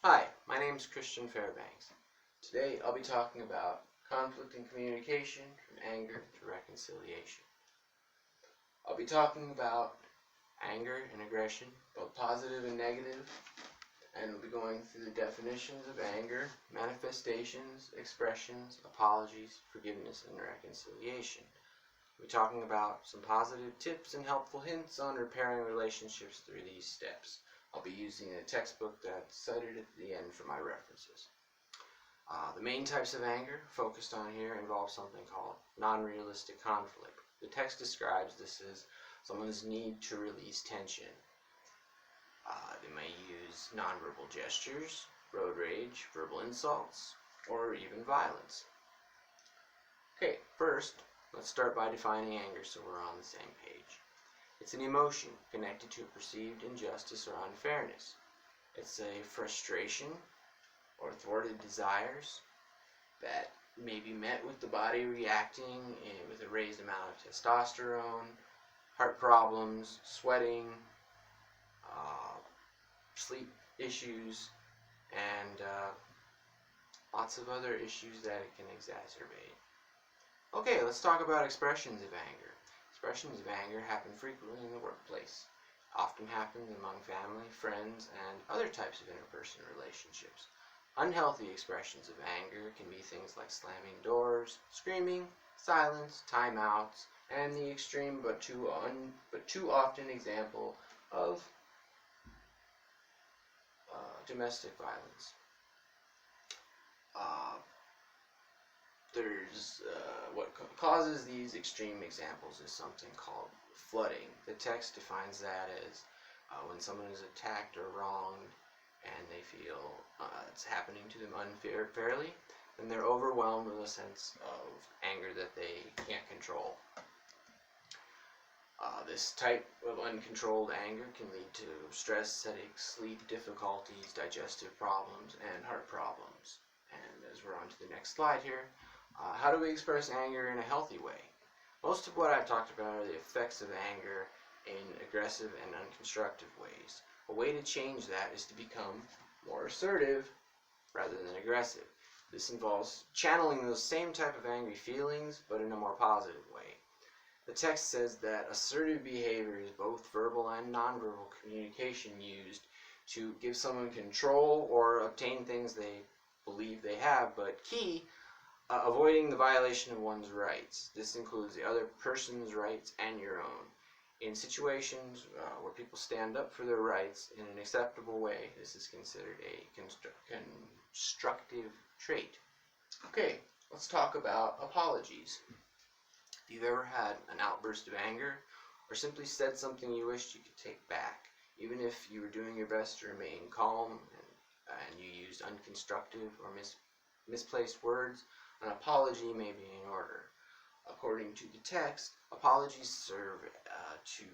Hi, my name is Christian Fairbanks. Today I'll be talking about conflict in communication from anger to reconciliation. I'll be talking about anger and aggression, both positive and negative, and we'll be going through the definitions of anger, manifestations, expressions, apologies, forgiveness, and reconciliation. We'll be talking about some positive tips and helpful hints on repairing relationships through these steps. I'll be using a textbook that's cited at the end for my references. The main types of anger focused on here involve something called non-realistic conflict. The text describes this as someone's need to release tension. They may use nonverbal gestures, road rage, verbal insults, or even violence. Okay, first, let's start by defining anger so we're on the same page. It's an emotion connected to a perceived injustice or unfairness. It's a frustration or thwarted desires that may be met with the body reacting with a raised amount of testosterone, heart problems, sweating, sleep issues, and lots of other issues that it can exacerbate. Okay, let's talk about expressions of anger. Expressions of anger happen frequently in the workplace. Often happens among family, friends, and other types of interpersonal relationships. Unhealthy expressions of anger can be things like slamming doors, screaming, silence, timeouts, and the extreme but too often example of domestic violence. What causes these extreme examples is something called flooding. The text defines that as when someone is attacked or wronged and they feel it's happening to them unfairly, then they're overwhelmed with a sense of anger that they can't control. This type of uncontrolled anger can lead to stress, headaches, sleep difficulties, digestive problems, and heart problems. And as we're on to the next slide here, how do we express anger in a healthy way? Most of what I've talked about are the effects of anger in aggressive and unconstructive ways. A way to change that is to become more assertive rather than aggressive. This involves channeling those same type of angry feelings, but in a more positive way. The text says that assertive behavior is both verbal and nonverbal communication used to give someone control or obtain things they believe they have, but avoiding the violation of one's rights. This includes the other person's rights and your own. In situations where people stand up for their rights in an acceptable way, this is considered a constructive trait. Okay, let's talk about apologies. If you've ever had an outburst of anger or simply said something you wished you could take back, even if you were doing your best to remain calm and you used unconstructive or misplaced words, an apology may be in order. According to the text, apologies serve to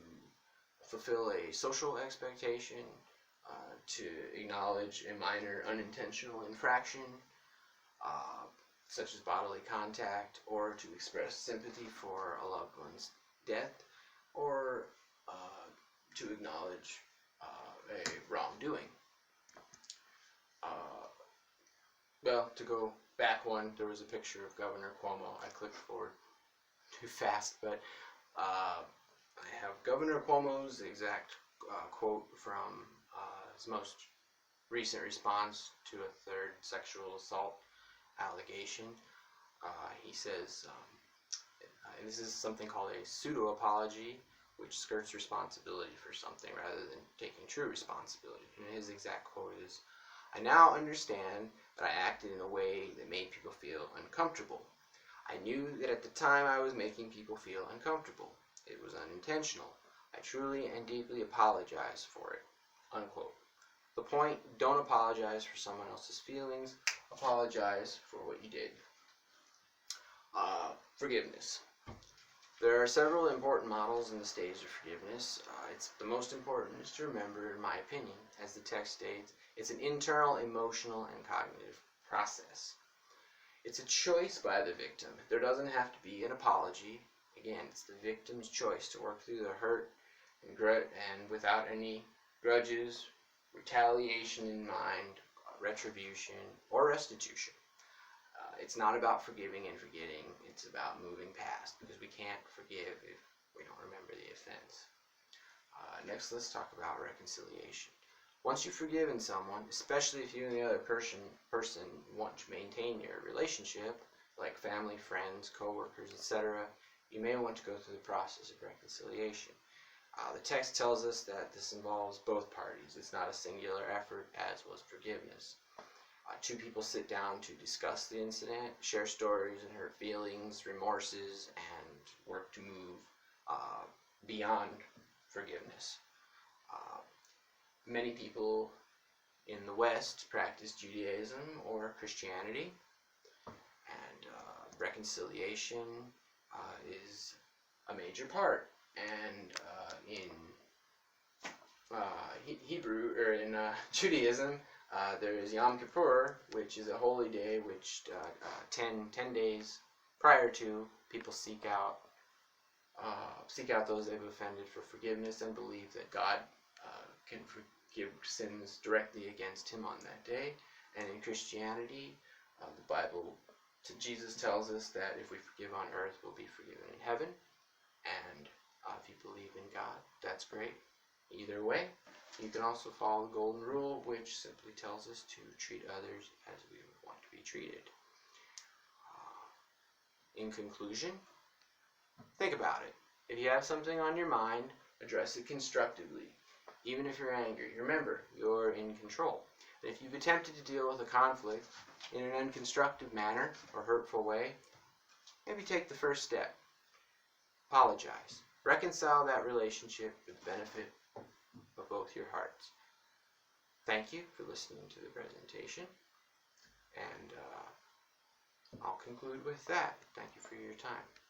fulfill a social expectation, to acknowledge a minor unintentional infraction, such as bodily contact, or to express sympathy for a loved one's death, or to acknowledge a wrongdoing. To go back one, there was a picture of Governor Cuomo. I clicked forward too fast, but I have Governor Cuomo's exact quote from his most recent response to a third sexual assault allegation. He says, and this is something called a pseudo-apology, which skirts responsibility for something rather than taking true responsibility. And his exact quote is, "I now understand that I acted in a way that made people feel uncomfortable. I knew that at the time I was making people feel uncomfortable. It was unintentional. I truly and deeply apologize for it." Unquote. The point, don't apologize for someone else's feelings. Apologize for what you did. Forgiveness. There are several important models in the stage of forgiveness. The most important is to remember, in my opinion, as the text states, it's an internal, emotional, and cognitive process. It's a choice by the victim. There doesn't have to be an apology. Again, it's the victim's choice to work through the hurt and without any grudges, retaliation in mind, retribution, or restitution. It's not about forgiving and forgetting. It's about moving past, because we can't forgive if we don't remember the offense. Next, let's talk about reconciliation. Once you've forgiven someone, especially if you and the other person want to maintain your relationship, like family, friends, co-workers, etc., you may want to go through the process of reconciliation. The text tells us that this involves both parties. It's not a singular effort, as was forgiveness. Two people sit down to discuss the incident, share stories and hurt feelings, remorses, and work to move beyond forgiveness. Many people in the West practice Judaism or Christianity, and reconciliation is a major part. And in Hebrew, or in Judaism, there is Yom Kippur, which is a holy day, which 10 days prior to, people seek out those they've offended for forgiveness, and believe that God can forgive sins directly against him on that day. And in Christianity, the Bible, Jesus tells us that if we forgive on earth, we'll be forgiven in heaven. And if you believe in God, that's great. Either way, you can also follow the golden rule, which simply tells us to treat others as we would want to be treated. In conclusion, think about it. If you have something on your mind, address it constructively. Even if you're angry, remember, you're in control. And if you've attempted to deal with a conflict in an unconstructive manner or hurtful way, maybe take the first step. Apologize. Reconcile that relationship for the benefit of both your hearts. Thank you for listening to the presentation, and I'll conclude with that. Thank you for your time.